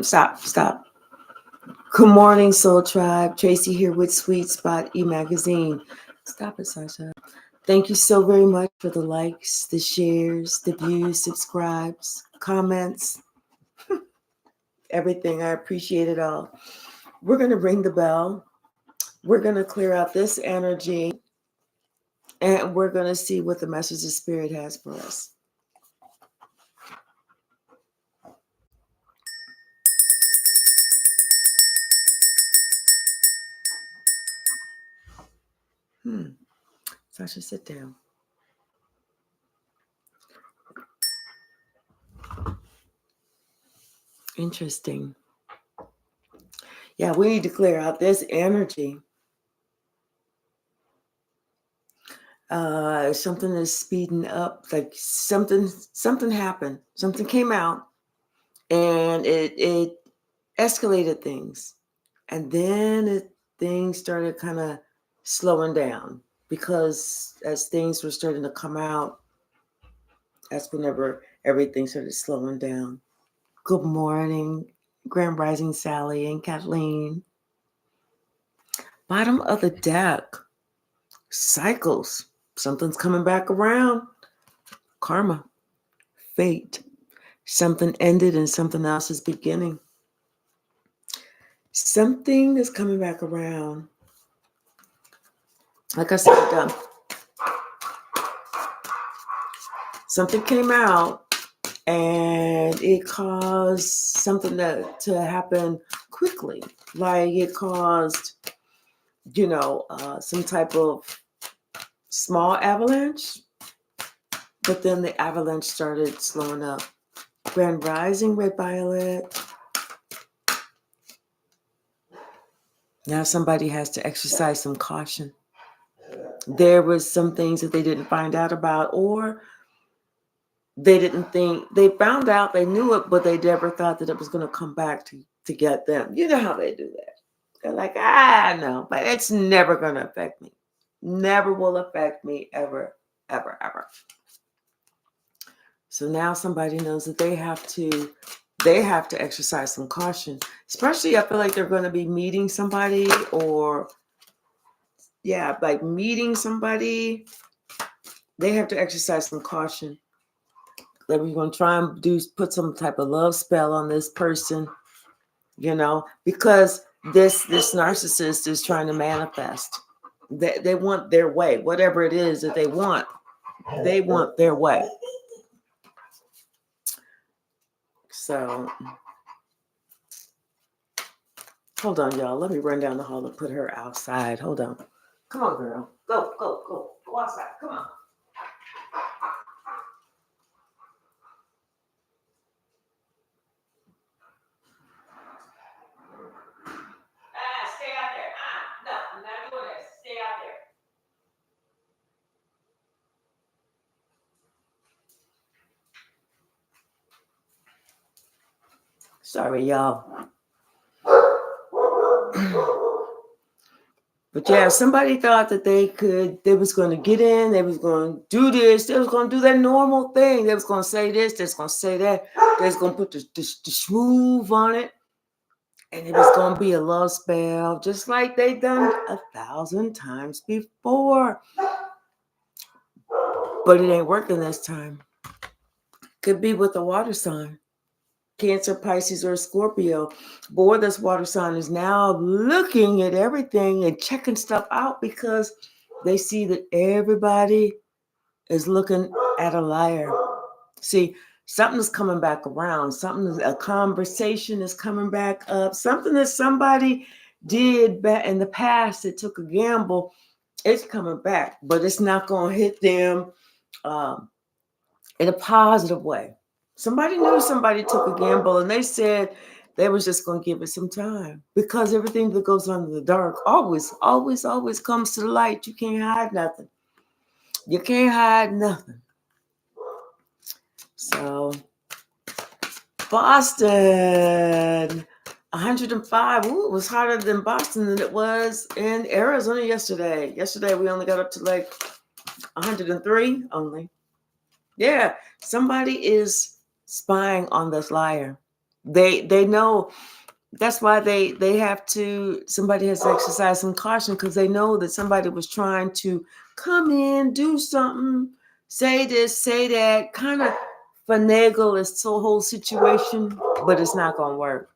Stop. Good morning, Soul Tribe. Tracy here with Sweet Spot e-magazine. Stop it, Sasha. Thank you so very much for the likes, the shares, the views, subscribes, comments, everything. I appreciate it all. We're going to ring the bell. We're going to clear out this energy, and we're going to see what the message of Spirit has for us. Sasha, sit down. Interesting. Yeah, we need to clear out this energy. Something is speeding up, like something happened. Something came out and it escalated things. And then things started kind of slowing down, because as things were starting to come out, that's whenever everything started slowing down. Good morning, Grand Rising Sally and Kathleen. Bottom of the deck, cycles. Something's coming back around. Karma, fate. Something ended and something else is beginning. Something is coming back around. Like I said, something came out and it caused something to happen quickly. Like it caused, some type of small avalanche, but then the avalanche started slowing up. Grand Rising, Red Violet. Now somebody has to exercise some caution. There was some things that they didn't find out about, or they didn't think, they found out, they knew it, but they never thought that it was going to come back to get them. You know how they do that. They're like, no, but it's never going to affect me. Never will affect me ever, ever, ever. So now somebody knows that they have to exercise some caution. Especially, I feel like they're going to be meeting somebody, meeting somebody. They have to exercise some caution. Like we're going to try and put some type of love spell on this person, because this narcissist is trying to manifest. They want their way, whatever it is that they want their way. So, hold on, y'all. Let me run down the hall and put her outside. Hold on. Come on, girl. Go outside. Come on. Stay out there. No, I'm not doing this. Stay out there. Sorry, y'all. But yeah, somebody thought that they was going to get in, they was going to do this, they was going to do that normal thing. They was going to say this, they was going to say that, they was going to put the smooth on it. And it was going to be a love spell, just like they done 1,000 times before. But it ain't working this time. Could be with a water sign. Cancer, Pisces, or Scorpio. Boy, this water sign is now looking at everything and checking stuff out, because they see that everybody is looking at a liar. See, something is coming back around. A conversation is coming back up. Something that somebody did back in the past that took a gamble, it's coming back, but it's not going to hit them in a positive way. Somebody knew somebody took a gamble, and they said they was just going to give it some time, because everything that goes on in the dark always comes to the light. You can't hide nothing. You can't hide nothing. So, Boston, 105. Ooh, it was hotter than Boston than it was in Arizona yesterday. Yesterday, we only got up to like 103 only. Yeah, somebody is spying on this liar. They know. That's why they have to, somebody has to exercise some caution, because they know that somebody was trying to come in, do something, say this, say that, kind of finagle this whole situation, but it's not going to work.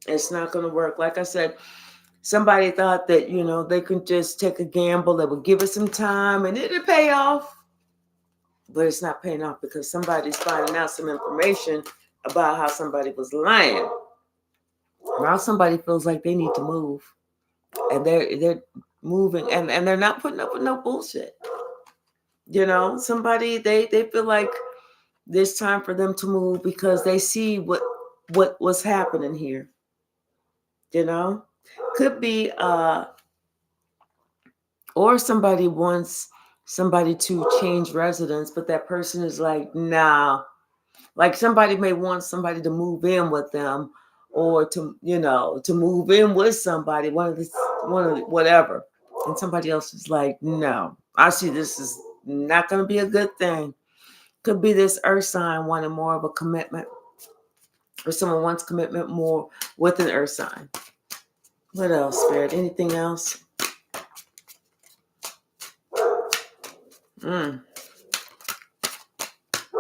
It's not going to work. Like I said, somebody thought that, they could just take a gamble that would give it some time and it'd pay off. But it's not paying off, because somebody's finding out some information about how somebody was lying. Now somebody feels like they need to move, and they're moving, and they're not putting up with no bullshit. Somebody, they feel like it's time for them to move, because they see what was happening here. Could be or somebody wants somebody to change residence, but that person is like, nah. Like somebody may want somebody to move in with them, or to move in with somebody, one of the whatever. And somebody else is like, no, I see this is not going to be a good thing. Could be this earth sign wanting more of a commitment, or someone wants commitment more with an earth sign. What else, Spirit? Anything else?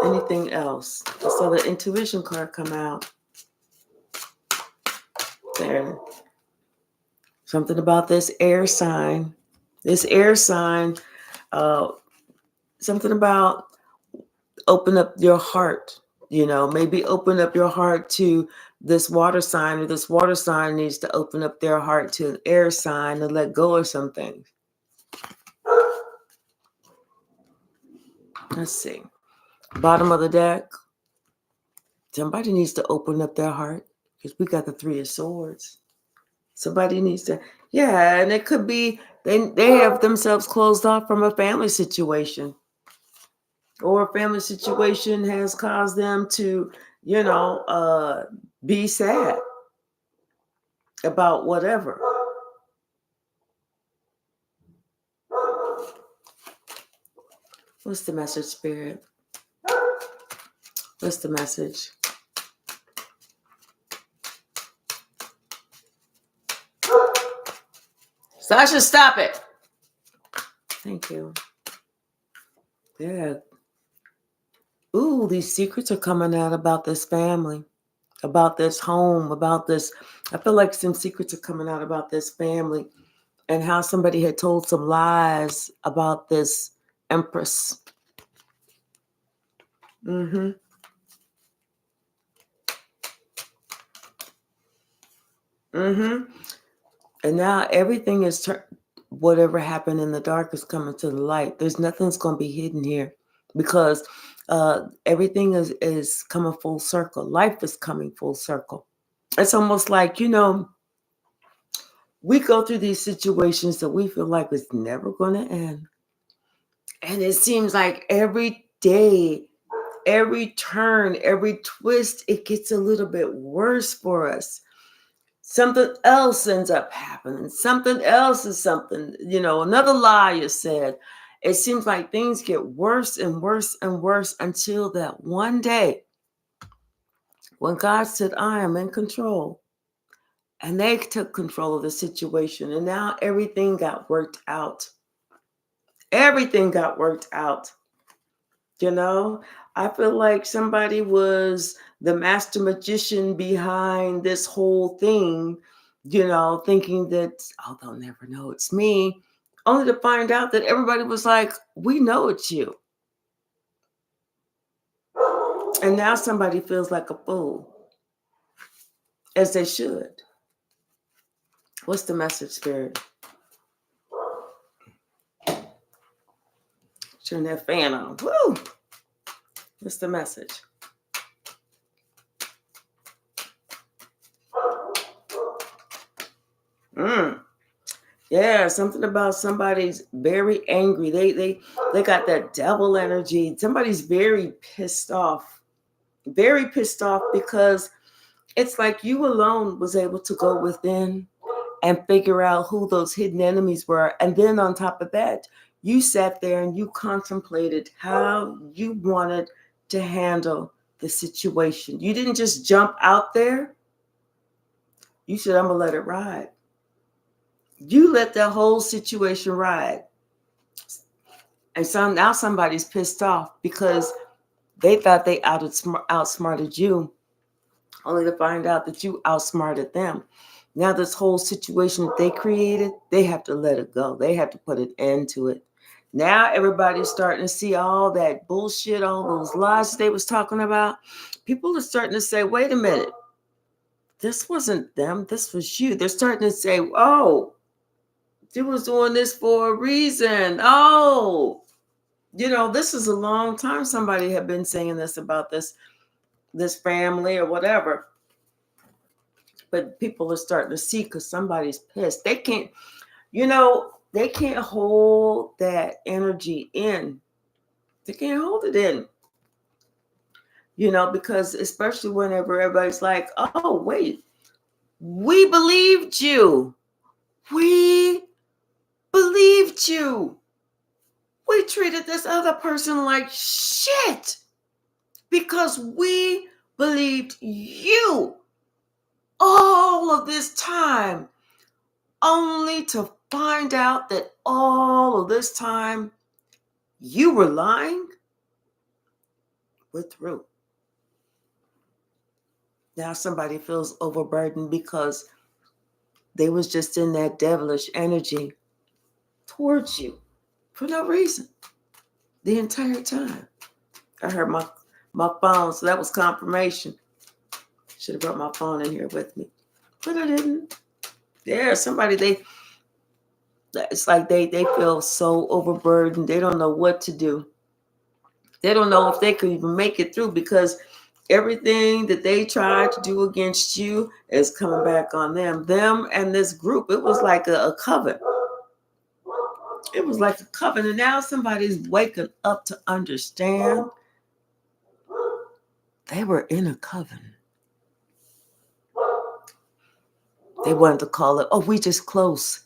Anything else? I saw the intuition card come out. There. Something about this air sign. This air sign, something about open up your heart. Maybe open up your heart to this water sign, or this water sign needs to open up their heart to an air sign and let go of some things. Let's see. Bottom of the deck. Somebody needs to open up their heart, because we got the 3 of Swords. Somebody needs to, and it could be they have themselves closed off from a family situation, or a family situation has caused them to, be sad about whatever. What's the message, Spirit? What's the message? Sasha, stop it. Thank you. Yeah. Ooh, these secrets are coming out about this family, about this home, about this. I feel like some secrets are coming out about this family, and how somebody had told some lies about this empress. And now everything is whatever happened in the dark is coming to the light. There's nothing's going to be hidden here, because everything is coming full circle. Life is coming full circle. It's almost like, we go through these situations that we feel like it's never going to end. And it seems like every day, every turn, every twist, it gets a little bit worse for us. Something else ends up happening. Something else is something, another lie is said. It seems like things get worse and worse and worse, until that one day when God said, I am in control. And they took control of the situation. And now everything got worked out. Everything got worked out. I feel like somebody was the master magician behind this whole thing, thinking that, they'll never know it's me. Only to find out that everybody was like, we know it's you. And now somebody feels like a fool, as they should. What's the message, Spirit? Turn that fan on. Woo! What's the message? Yeah, something about somebody's very angry. They got that devil energy. Somebody's very pissed off. Very pissed off, because it's like you alone was able to go within and figure out who those hidden enemies were. And then on top of that, you sat there and you contemplated how you wanted to handle the situation. You didn't just jump out there. You said, I'm going to let it ride. You let that whole situation ride. And so now somebody's pissed off because they thought they outsmarted you, only to find out that you outsmarted them. Now this whole situation that they created, they have to let it go. They have to put an end to it. Now everybody's starting to see all that bullshit, all those lies they was talking about. People are starting to say, wait a minute, this wasn't them, this was you. They're starting to say, oh, they was doing this for a reason. Oh, this is a long time somebody had been saying this about this family or whatever. But people are starting to see because somebody's pissed. They can't, they can't hold that energy in. They can't hold it in. Because especially whenever everybody's like, oh, wait, we believed you. We believed you. We treated this other person like shit because we believed you all of this time, only to find out that all of this time you were lying. We're through. Now somebody feels overburdened because they was just in that devilish energy towards you for no reason the entire time. I heard my phone, so that was confirmation. Should have brought my phone in here with me, but I didn't. Yeah, somebody, it's like they feel so overburdened. They don't know what to do. They don't know if they could even make it through because everything that they tried to do against you is coming back on them. Them and this group. It was like a coven. It was like a coven. And now somebody's waking up to understand they were in a coven. They wanted to call it, oh, we just close.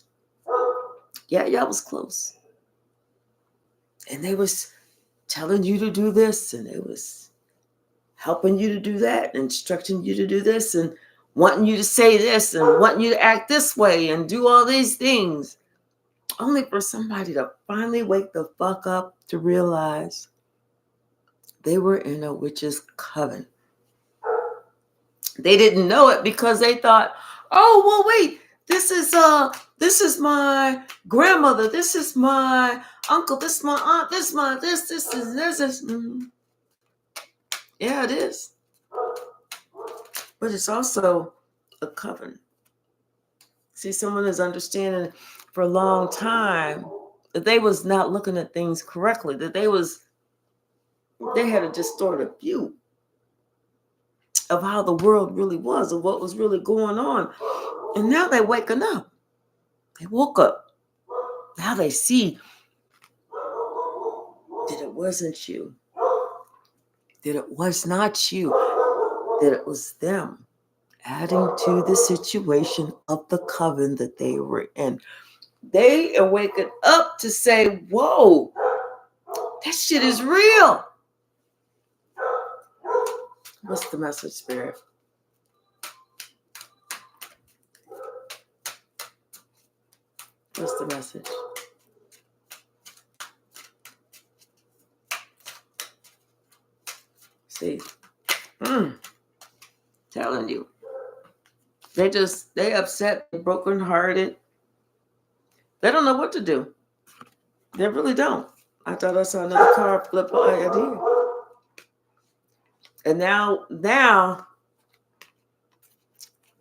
Yeah, y'all was close. And they was telling you to do this, and they was helping you to do that, and instructing you to do this, and wanting you to say this, and wanting you to act this way, and do all these things. Only for somebody to finally wake the fuck up to realize they were in a witch's coven. They didn't know it because they thought, oh, well, wait, this is my grandmother, this is my uncle, this is my aunt, this is my this. Mm-hmm. Yeah, it is. But it's also a coven. See, someone is understanding for a long time that they was not looking at things correctly, that they had a distorted view of how the world really was, of what was really going on. And now they're waking up. They woke up. Now they see that it wasn't you, that it was not you, that it was them adding to the situation of the coven that they were in. They are waking up to say, whoa, that shit is real. What's the message, Spirit? What's the message? See, telling you. They upset, they brokenhearted. They don't know what to do. They really don't. I thought I saw another car flip by. I did. And now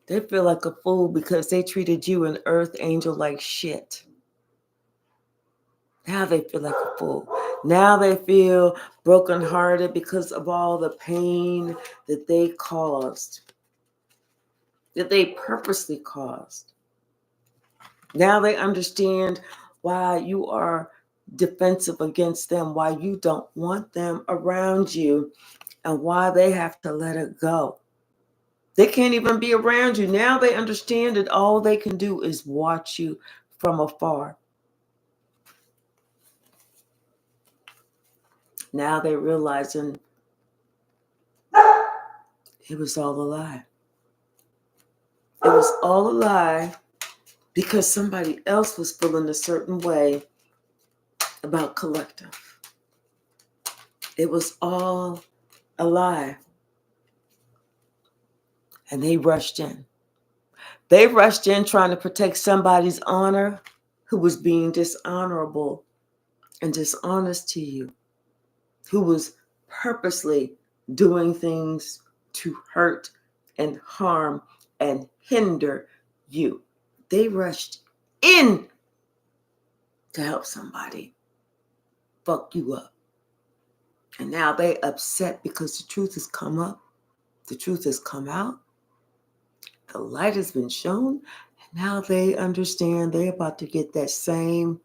they feel like a fool because they treated you, an earth angel, like shit. Now they feel like a fool. Now they feel brokenhearted because of all the pain that they caused, that they purposely caused. Now they understand why you are defensive against them, why you don't want them around you, and why they have to let it go. They can't even be around you. Now they understand that all they can do is watch you from afar. Now they're realizing It was all a lie. It was all a lie because somebody else was feeling a certain way about collective. It was all a lie. And they rushed in. They rushed in trying to protect somebody's honor who was being dishonorable and dishonest to you, who was purposely doing things to hurt and harm and hinder you. They rushed in to help somebody fuck you up. And now they upset because the truth has come up. The truth has come out. The light has been shown. And now they understand they're about to get that same,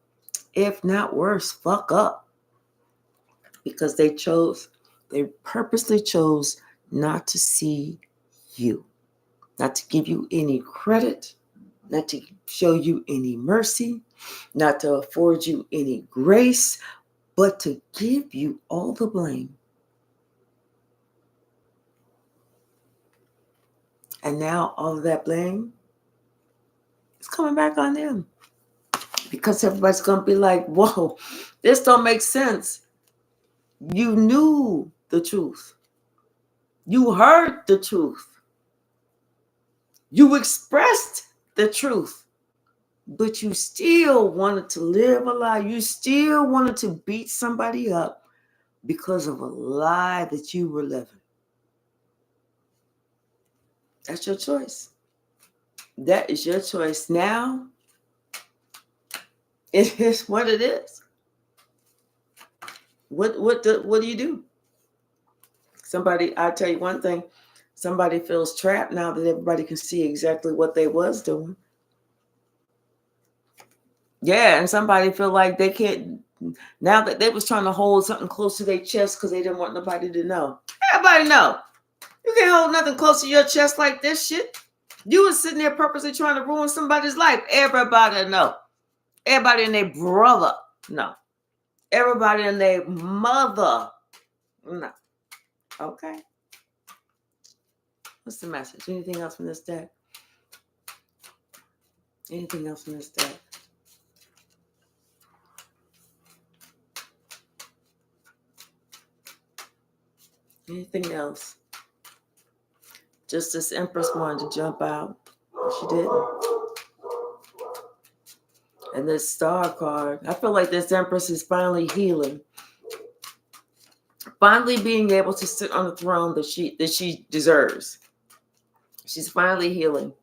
if not worse, fuck up. Because they purposely chose not to see you, not to give you any credit, not to show you any mercy, not to afford you any grace, but to give you all the blame. And now all of that blame is coming back on them. Because everybody's going to be like, whoa, this don't make sense. You knew the truth. You heard the truth. You expressed the truth. But you still wanted to live a lie. You still wanted to beat somebody up because of a lie that you were living. That's your choice. That is your choice. Now, it is what it is. What do you do? I'll tell you one thing. Somebody feels trapped now that everybody can see exactly what they was doing. Yeah, and somebody feel like they can't, now that they was trying to hold something close to their chest because they didn't want nobody to know. Everybody know. You can't hold nothing close to your chest like this shit. You was sitting there purposely trying to ruin somebody's life. Everybody know. Everybody and their brother know. Everybody and their mother know. Okay. What's the message? Anything else from this deck? Anything else from this deck? Anything else? Just this Empress wanted to jump out. She didn't. And this Star card, I feel like this Empress is finally healing. Finally being able to sit on the throne that she deserves. She's finally healing.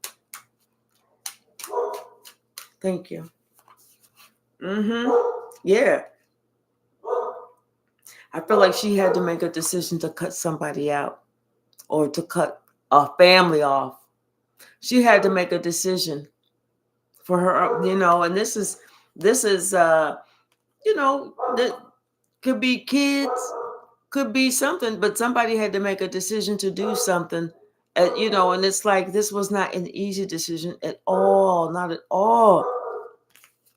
Thank you. Yeah. I feel like she had to make a decision to cut somebody out or to cut a family off. She had to make a decision for her, and this is, that could be kids, could be something, but somebody had to make a decision to do something, and it's like, this was not an easy decision at all, not at all.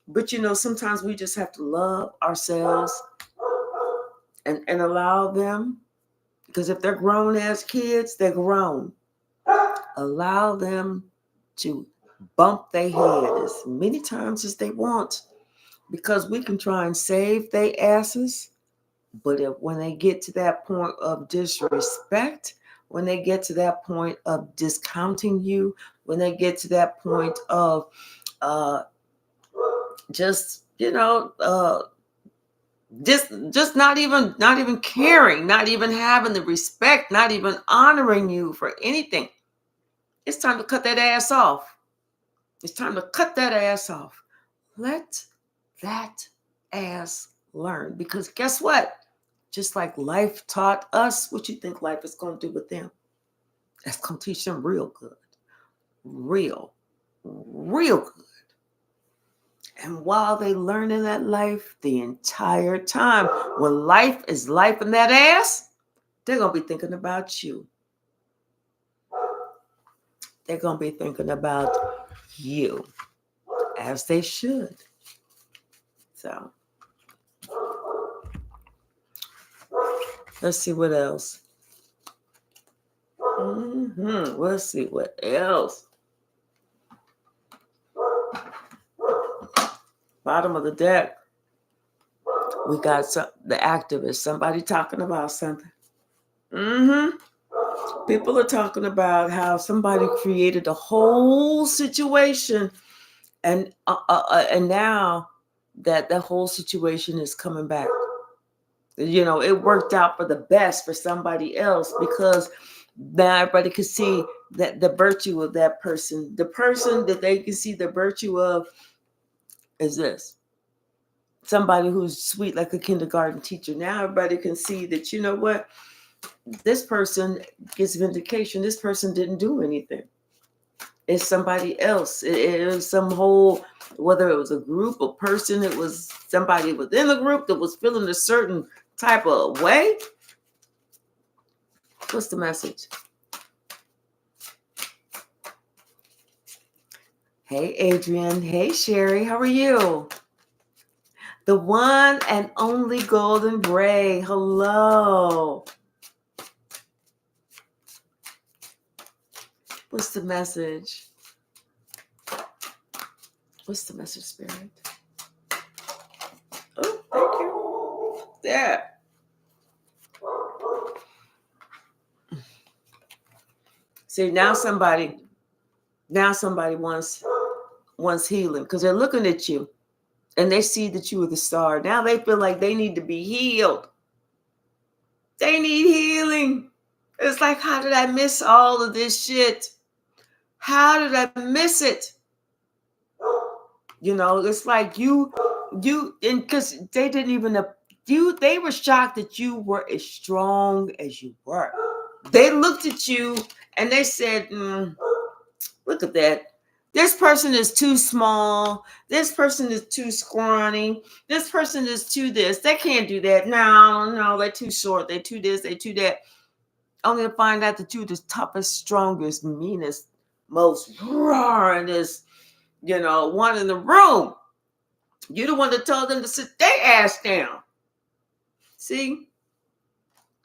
But, sometimes we just have to love ourselves and allow them, because if they're grown as kids, they're grown. Allow them to bump their head as many times as they want, because we can try and save their asses. But when they get to that point of disrespect, when they get to that point of discounting you, when they get to that point of just not even caring, not even having the respect, not even honoring you for anything, it's time to cut that ass off. It's time to cut that ass off. Let that ass learn. Because guess what? Just like life taught us, what you think life is going to do with them? That's going to teach them real good. Real good. And while they learning that life the entire time, when life is life in that ass, they're going to be thinking about you. They're going to be thinking about you, as they should. So, let's see what else. Let's see what else. Bottom of the deck. We got the activist. Somebody talking about something. People are talking about how somebody created a whole situation, and now that the whole situation is coming back. It worked out for the best for somebody else, because now everybody can see that the virtue of that person. The person that they can see the virtue of is this. Somebody who's sweet like a kindergarten teacher. Now everybody can see that, you know what? This person gets vindication. This person didn't do anything. It's somebody else. It was some whole, whether it was a group, a person, it was somebody within the group that was feeling a certain type of way. What's the message? Hey, Adrian. Hey, Sherry. How are you? The one and only Golden Bray. Hello. What's the message? What's the message, Spirit? Oh, thank you. There. See, now somebody wants healing, because they're looking at you and they see that you are the star. Now they feel like they need to be healed. They need healing. It's like, how did I miss all of this shit? How did I miss it? It's like and because they didn't even, they were shocked that you were as strong as you were. They looked at you and they said, look at that. This person is too small. This person is too scrawny. This person is too this. They can't do that. No, they're too short. They're too this. They're too that. Only to find out that you're the toughest, strongest, meanest, most roaringest, one in the room. You're the one that told them to sit their ass down. See?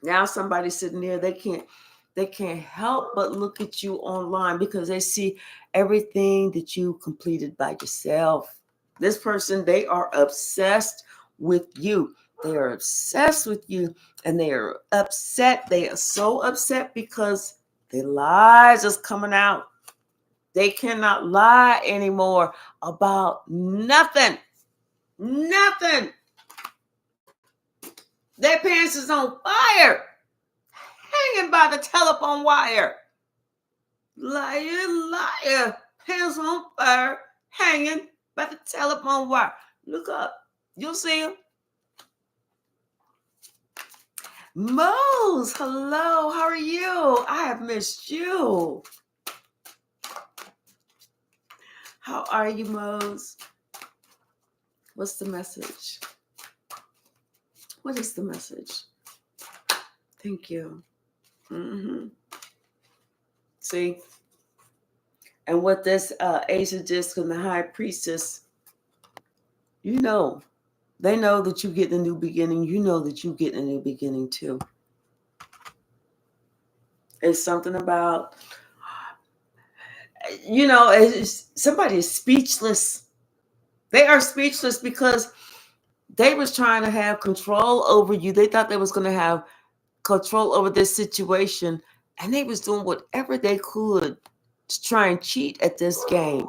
Now somebody's sitting there. They can't help but look at you online, because they see everything that you completed by yourself. This person, they are obsessed with you. They are obsessed with you, and they are upset. They are so upset because their lies is coming out. They cannot lie anymore about nothing. Nothing. Their pants is on fire, hanging by the telephone wire. Liar, pants on fire, hanging by the telephone wire. Look up. You'll see him. Mose, hello. How are you? I have missed you. How are you, Mose? What's the message? What is the message? Thank you. See? And what this Ace of Disc and the High Priestess, they know that you get a new beginning. You know that you get a new beginning too. It's something about, somebody is speechless. They are speechless because they was trying to have control over you. They thought they was going to have control over this situation, and they was doing whatever they could to try and cheat at this game.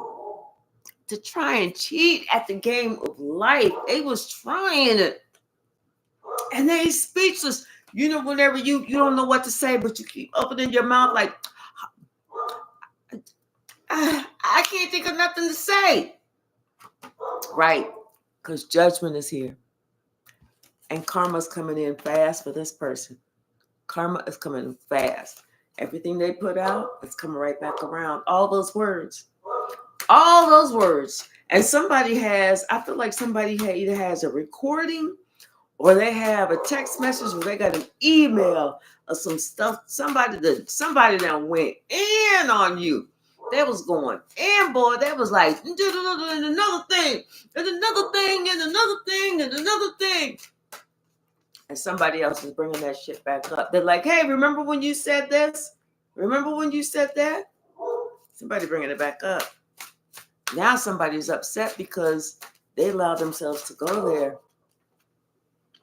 To try and cheat at the game of life. They was trying it. And they speechless. Whenever you don't know what to say, but you keep opening your mouth like, I can't think of nothing to say. Right. Because judgment is here. And karma's coming in fast for this person. Karma is coming in fast. Everything they put out is coming right back around. All those words. And I feel like somebody either has a recording, or they have a text message, or they got an email or some stuff. Somebody that went in on you. They was going in, boy. They was like, another thing, and another thing, and another thing, and another thing. And somebody else is bringing that shit back up. They're like, hey, remember when you said this? Remember when you said that? Somebody bringing it back up. Now somebody's upset because they allowed themselves to go there.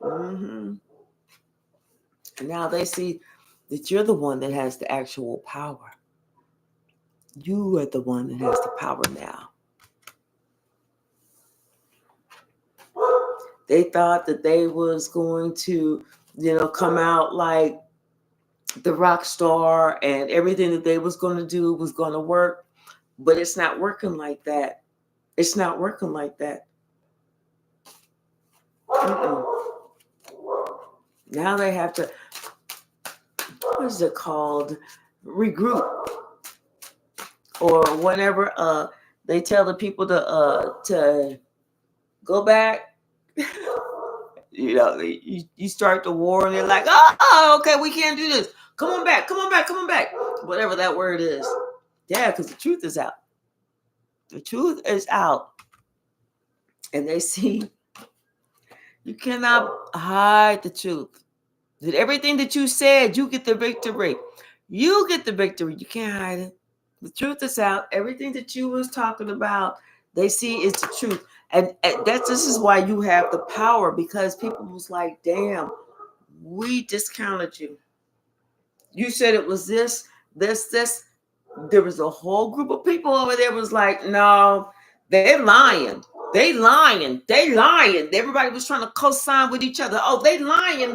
And now they see that you're the one that has the actual power. You are the one that has the power now. They thought that they was going to, come out like the rock star and everything that they was going to do was going to work. But it's not working like that. It's not working like that. Now they have to, what is it called? Regroup. Or whenever they tell the people to go back, you start the war and they're like, oh, okay, we can't do this. Come on back. Whatever that word is. Yeah, because the truth is out. The truth is out. And they see you cannot hide the truth. That everything that you said, you get the victory. You get the victory. You can't hide it. The truth is out. Everything that you was talking about, they see is the truth. And this is why you have the power, because people was like, damn, we discounted you. You said it was this. There was a whole group of people over there was like, no, they're lying. They lying. Everybody was trying to co-sign with each other. Oh, they lying.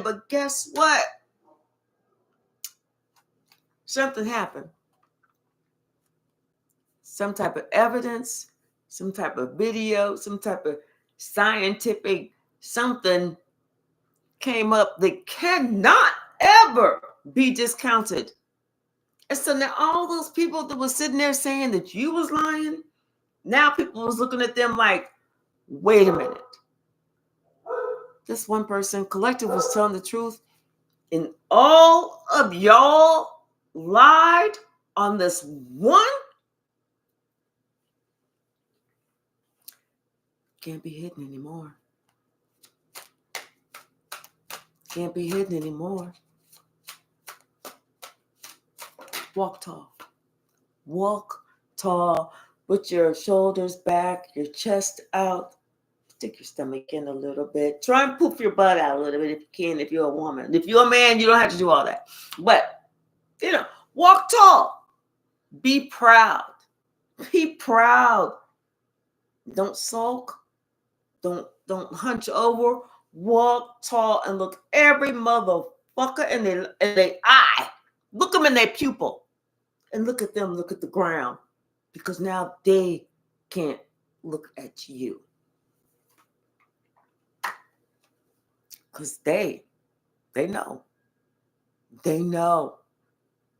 But guess what? Something happened. Some type of evidence, some type of video, some type of scientific something came up that cannot ever be discounted. And so now all those people that was sitting there saying that you was lying, now people was looking at them like, wait a minute. This one person collective was telling the truth, and all of y'all lied on this one. Can't be hidden anymore. Can't be hidden anymore. Walk tall. Walk tall. Put your shoulders back, your chest out. Stick your stomach in a little bit. Try and poof your butt out a little bit if you can, if you're a woman. If you're a man, you don't have to do all that. But, walk tall. Be proud. Be proud. Don't sulk. Don't hunch over. Walk tall and look every motherfucker in their eye. Look them in their pupil. And look at them. Look at the ground. Because now they can't look at you. Because they know. They know.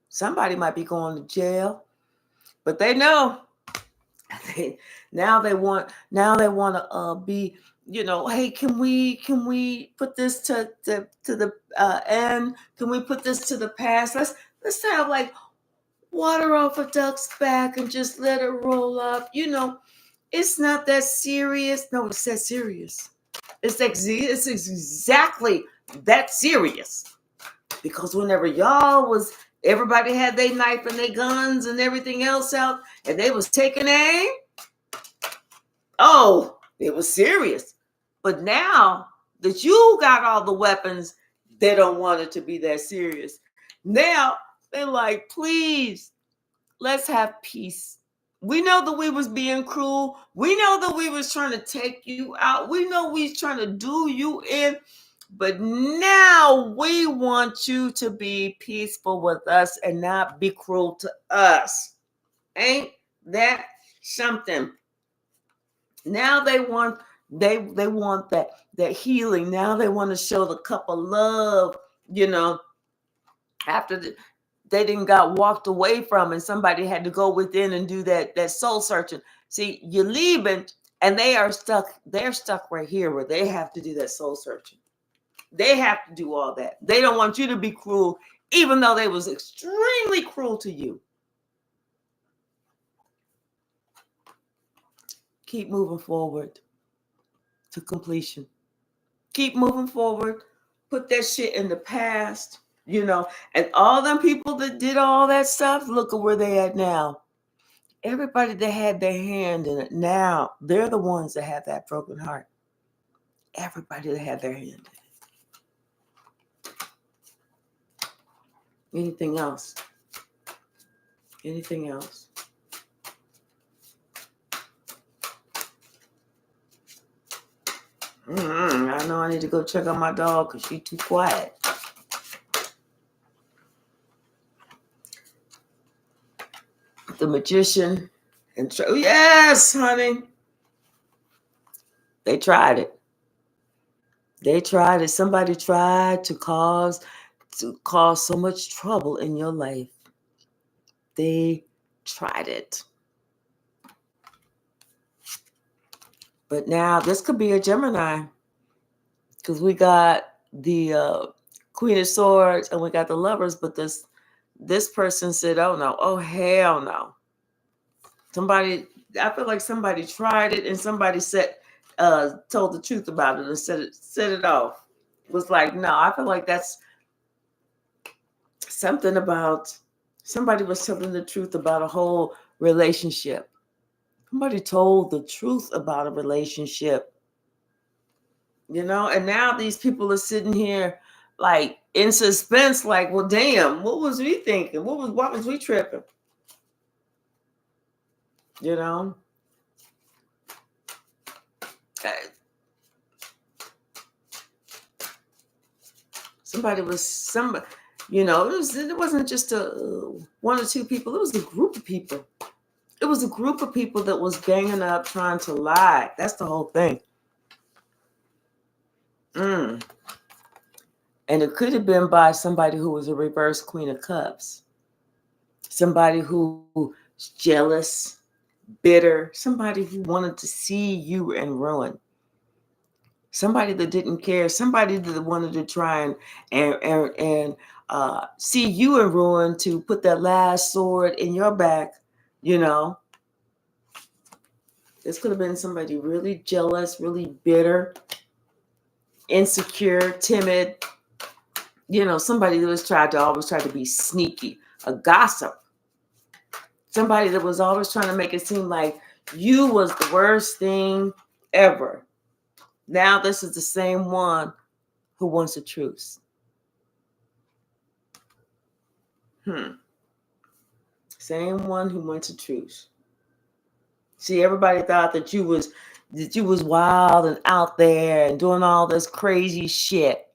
Somebody might be going to jail, but they know. Now they want to be, hey, can we put this to the end? Can we put this to the past? Let's have like water off a duck's back and just let it roll up. It's not that serious. No, it's that serious. It's exactly that serious. Because whenever everybody had their knife and their guns and everything else out, and they was taking aim, oh, it was serious. But now that you got all the weapons, they don't want it to be that serious. Now they're like, please, let's have peace. We know that we was being cruel. We know that we was trying to take you out. We know we was trying to do you in. But now we want you to be peaceful with us and not be cruel to us. Ain't that something? Now they want that healing. Now they want to show the cup of love, after they didn't got walked away from and somebody had to go within and do that soul searching. See, you're leaving and they're stuck right here where they have to do that soul searching. They have to do all that. They don't want you to be cruel, even though they was extremely cruel to you. Keep moving forward to completion. Keep moving forward. Put that shit in the past. And all them people that did all that stuff, look at where they at now. Everybody that had their hand in it, now they're the ones that have that broken heart. Everybody that had their hand in it. Anything else? Anything else? I know I need to go check on my dog because she's too quiet. The magician and yes, honey. They tried it. They tried it. Somebody tried to cause so much trouble in your life. They tried it. But now this could be a Gemini, because we got the Queen of Swords and we got the Lovers, but this person said, oh no, oh hell no. I feel like somebody tried it and somebody told the truth about it and set it off. It was like, no, I feel like that's something about somebody was telling the truth about a whole relationship. Somebody told the truth about a relationship. And now these people are sitting here like in suspense, like, well, damn, what was we thinking? What was we tripping? Somebody, it wasn't just one or two people. It was a group of people. It was a group of people that was ganging up, trying to lie. That's the whole thing. And it could have been by somebody who was a reverse Queen of Cups. Somebody who's jealous, bitter. Somebody who wanted to see you in ruin. Somebody that didn't care. Somebody that wanted to try and see you in ruin, to put that last sword in your back. This could have been somebody really jealous, really bitter, insecure, timid. Somebody that was always tried to be sneaky, a gossip. Somebody that was always trying to make it seem like you was the worst thing ever. Now this is the same one who wants a truce. Same one who wants a truce. See, everybody thought that you was wild and out there and doing all this crazy shit.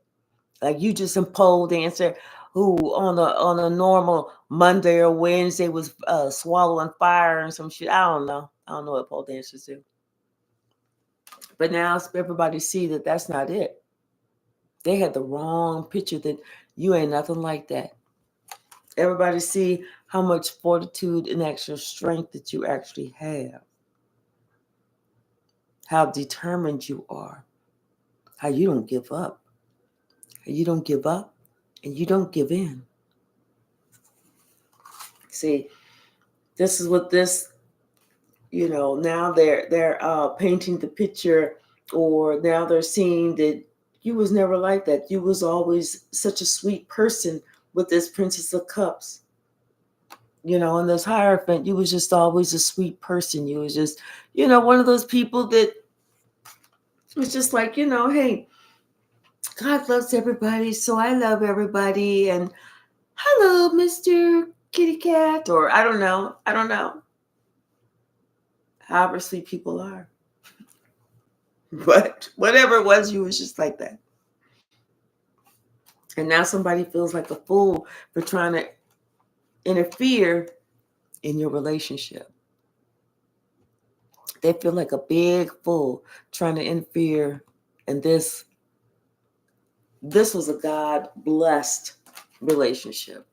Like you just some pole dancer who on a normal Monday or Wednesday was swallowing fire and some shit. I don't know what pole dancers do. But now everybody see that that's not it. They had the wrong picture, that you ain't nothing like that. Everybody see how much fortitude and extra strength that you actually have. How determined you are. How you don't give up. How you don't give up and you don't give in. See, this is what this, now they're painting the picture, or now they're seeing that you was never like that. You was always such a sweet person with this Princess of Cups. And this Hierophant, you was just always a sweet person. You was just, one of those people that was just like, hey, God loves everybody, so I love everybody. And hello, Mr. Kitty Cat, or I don't know. However sweet people are. But whatever it was, you was just like that. And now somebody feels like a fool for trying to interfere in your relationship. They feel like a big fool trying to interfere in this. This was a God-blessed relationship.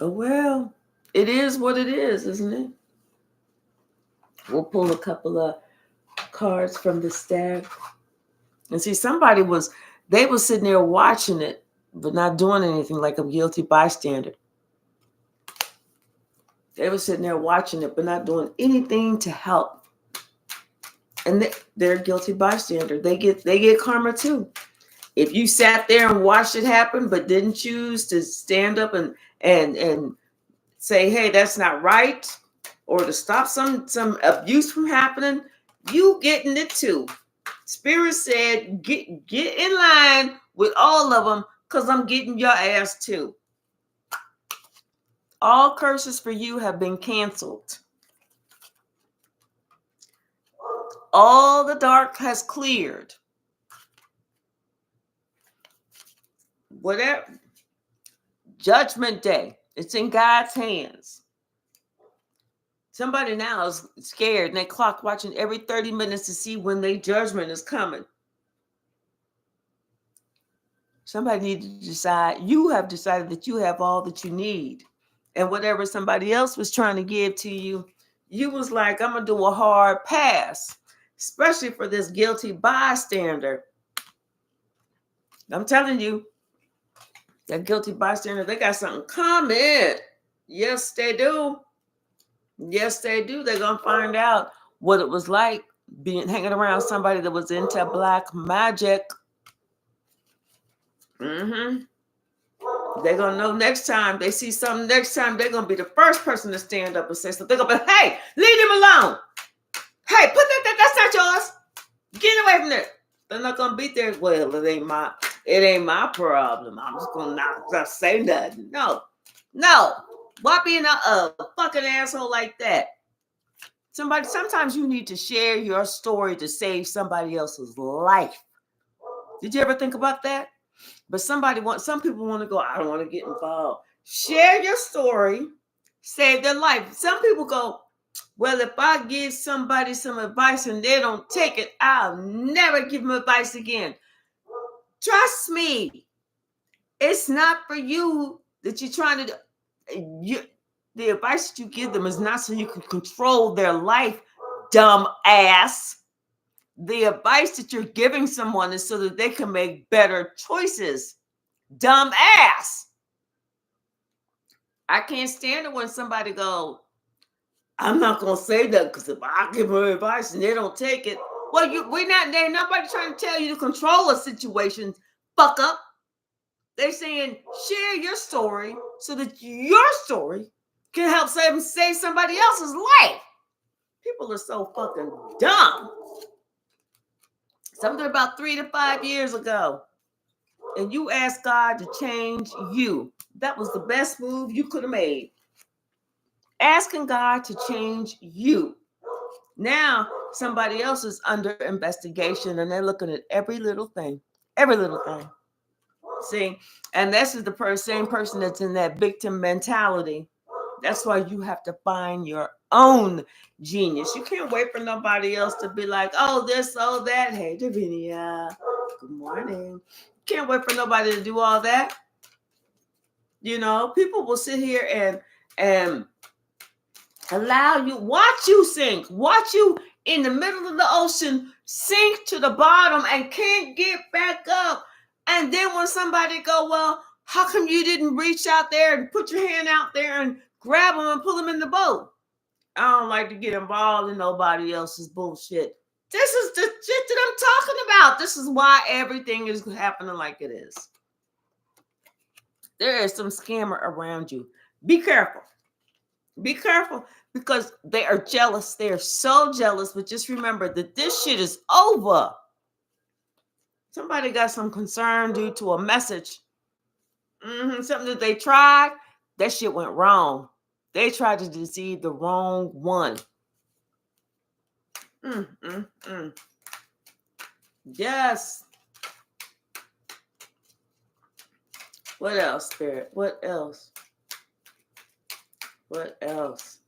Oh, well, it is what it is, isn't it? We'll pull a couple of cards from the stack. And see, they was sitting there watching it, but not doing anything, like a guilty bystander. They were sitting there watching it, but not doing anything to help. And they're a guilty bystander. They get karma too. If you sat there and watched it happen, but didn't choose to stand up and say, hey, that's not right, or to stop some abuse from happening, you getting it too. Spirit said, get in line with all of them, because I'm getting your ass too. All curses for you have been canceled. All the dark has cleared. Whatever. Judgment Day. It's in God's hands. Somebody now is scared and they clock watching every 30 minutes to see when their judgment is coming. Somebody needs to decide. You have decided that you have all that you need. And whatever somebody else was trying to give to you, you was like, I'm going to do a hard pass, especially for this guilty bystander. I'm telling you, that guilty bystander, they got something coming. Yes, they do. Yes, they do. They're going to find out what it was like hanging around somebody that was into black magic. They're going to know next time they see something. Next time, they're going to be the first person to stand up and say something. They're going to be, hey, leave him alone. Hey, put that's not yours. Get away from there. They're not going to be there. Well, it ain't my problem. I'm just going to not say nothing. No. Why being a fucking asshole like that? Sometimes you need to share your story to save somebody else's life. Did you ever think about that? But some people want to go, I don't want to get involved. Share your story, save their life. Some people go, well, if I give somebody some advice and they don't take it, I'll never give them advice again. Trust me, it's not for you that you're trying to do. The advice that you give them is not so you can control their life, dumb ass. The advice that you're giving someone is so that they can make better choices, dumb ass. I can't stand it when somebody go, I'm not going to say that because if I give them advice and they don't take it, well, there's nobody trying to tell you to control a situation, fuck up. They're saying share your story so that your story can help save somebody else's life. People are so fucking dumb. Something about 3 to 5 years ago, and you asked God to change you. That was the best move you could have made. Asking God to change you. Now somebody else is under investigation and they're looking at every little thing. See, and this is the same person that's in that victim mentality. That's why you have to find your own genius. You can't wait for nobody else to be like, oh, this, oh, that. Hey, Davinia, good morning. Can't wait for nobody to do all that. You know, people will sit here and allow you, watch you sink, watch you in the middle of the ocean sink to the bottom and can't get back up. And then when somebody go, well, how come you didn't reach out there and put your hand out there and grab them and pull them in the boat? I don't like to get involved in nobody else's bullshit. This is the shit that I'm talking about. This is why everything is happening like it is. There is some scammer around you. Be careful. Be careful because they are jealous. They are so jealous. But just remember that this shit is over. Somebody got some concern due to a message. Something that they tried. That shit went wrong. They tried to deceive the wrong one. Yes. What else, Spirit? What else? What else?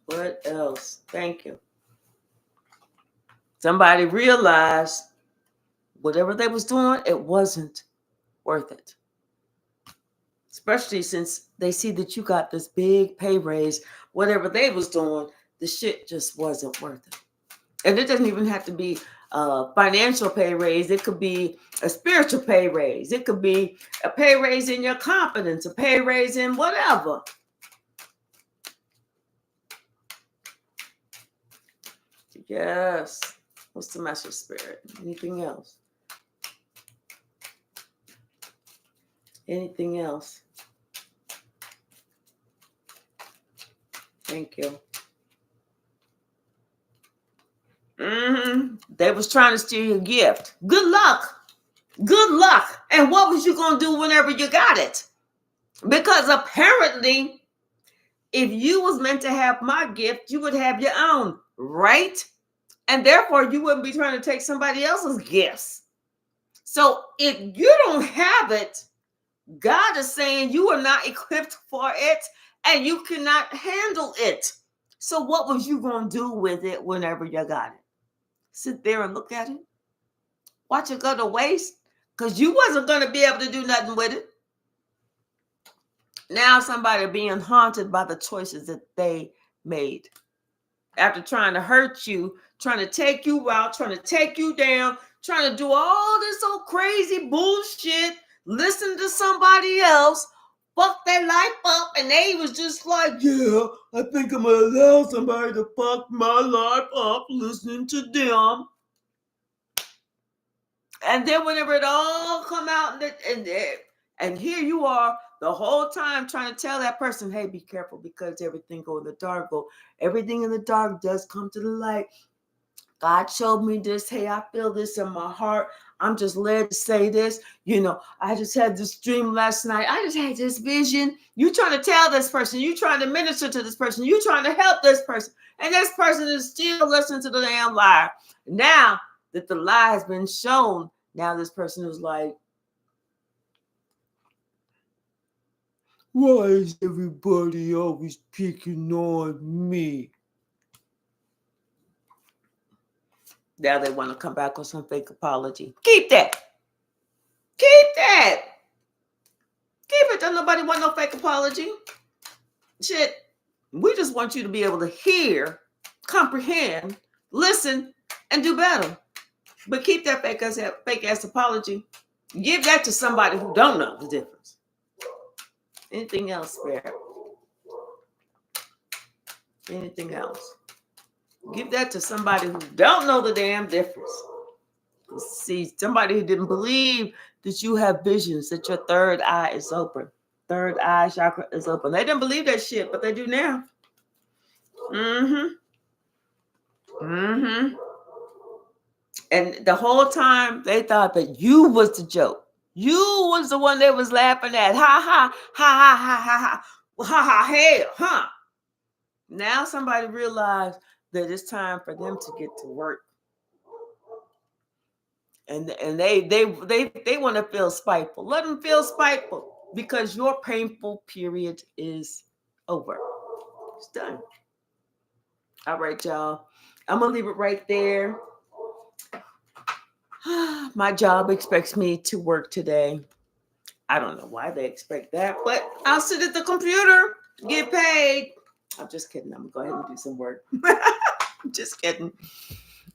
What else? Thank you. Somebody realized whatever they was doing, it wasn't worth it. Especially since they see that you got this big pay raise. Whatever they was doing, the shit just wasn't worth it. And it doesn't even have to be a financial pay raise. It could be a spiritual pay raise. It could be a pay raise in your confidence, a pay raise in whatever. Yes. What's the message, Spirit? Anything else? Anything else? Thank you. They was trying to steal your gift. Good luck. Good luck. And what was you going to do whenever you got it? Because apparently, if you was meant to have my gift, you would have your own, right? And therefore, you wouldn't be trying to take somebody else's gifts. So if you don't have it, God is saying you are not equipped for it and you cannot handle it. So what was you going to do with it whenever you got it? Sit there and look at it? Watch it go to waste? Because you wasn't going to be able to do nothing with it. Now somebody being haunted by the choices that they made. After trying to hurt you, trying to take you out, trying to take you down, trying to do all this old crazy bullshit, listen to somebody else, fuck their life up, and they was just like, yeah, I think I'm gonna allow somebody to fuck my life up listening to them. And then whenever it all come out and here you are the whole time trying to tell that person, hey, be careful because everything go in the dark. Everything in the dark does come to the light. God showed me this. Hey, I feel this in my heart. I'm just led to say this. I just had this dream last night. I just had this vision. You trying to tell this person. You trying to minister to this person. You trying to help this person. And this person is still listening to the damn lie. Now that the lie has been shown, now this person is like, why is everybody always picking on me? Now they want to come back with some fake apology. Keep that. Keep that. Keep it. Don't nobody want no fake apology. Shit. We just want you to be able to hear, comprehend, listen, and do better. But keep that fake ass apology. Give that to somebody who don't know the difference. Anything else, Spirit? Anything else? Give that to somebody who don't know the damn difference. See, somebody who didn't believe that you have visions, that your third eye is open. Third eye chakra is open. They didn't believe that shit, but they do now. And the whole time they thought that you was the joke. You was the one they was laughing at. Ha ha ha ha ha ha ha ha ha hell, huh? Now somebody realized that it's time for them to get to work. And they want to feel spiteful. Let them feel spiteful because your painful period is over. It's done. All right, y'all. I'm going to leave it right there. My job expects me to work today. I don't know why they expect that, but I'll sit at the computer, get paid. I'm just kidding. I'm going to go ahead and do some work. I'm just kidding.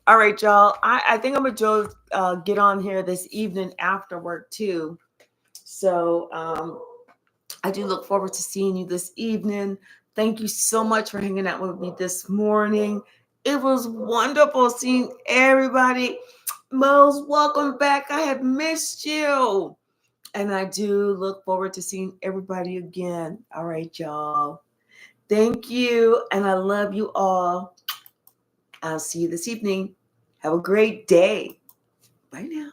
All right, y'all. I think I'm going to get on here this evening after work, too. So I do look forward to seeing you this evening. Thank you so much for hanging out with me this morning. It was wonderful seeing everybody. Mose, welcome back. I have missed you. And I do look forward to seeing everybody again. All right, y'all. Thank you. And I love you all. I'll see you this evening. Have a great day. Bye now.